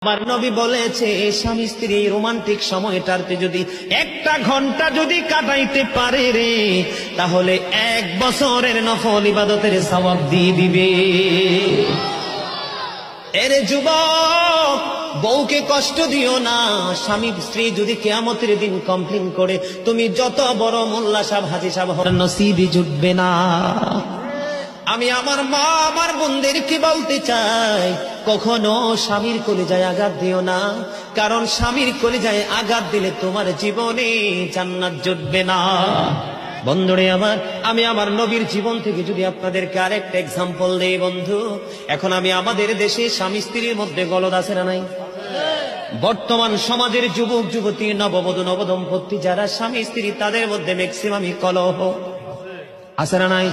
আমার নবী বলেছে স্বামী স্ত্রী রোমান্টিক সময়টাতে যদি একটা ঘন্টা যদি কাটাইতে পারে রে, তাহলে 1 বছরের নফল ইবাদতের সওয়াব দিয়ে দিবে। এরে যুবক, বউকে কষ্ট দিও না। স্বামী স্ত্রী যদি কিয়ামতের দিন কমপ্লেইন করে, তুমি যত বড় মোল্লা সাহেব হাজী সাহেব হন, নসিবই জুটবে না। আমি আমার মা আমার বোনদেরকে বলতে চাই, কখনো স্বামীর কলিজায় আঘাত দিও না, কারণ স্বামীর কলিজায় আঘাত দিলে তোমার জীবনে জান্নাত জুটবে না। বন্ধুরে আমার, আমি আমার নবীর জীবন থেকে যদি আপনাদেরকে আরেকটা এক্সাম্পল দেই বন্ধু, এখন আমি আমাদের দেশে স্বামী স্ত্রীর মধ্যে গলদ আছে না নাই? বর্তমান সমাজের যুবক যুবতী, নববধূ নবদম্পতি যারা স্বামী স্ত্রী, তাদের মধ্যে ম্যাক্সিমামই কলহ আছে না নাই?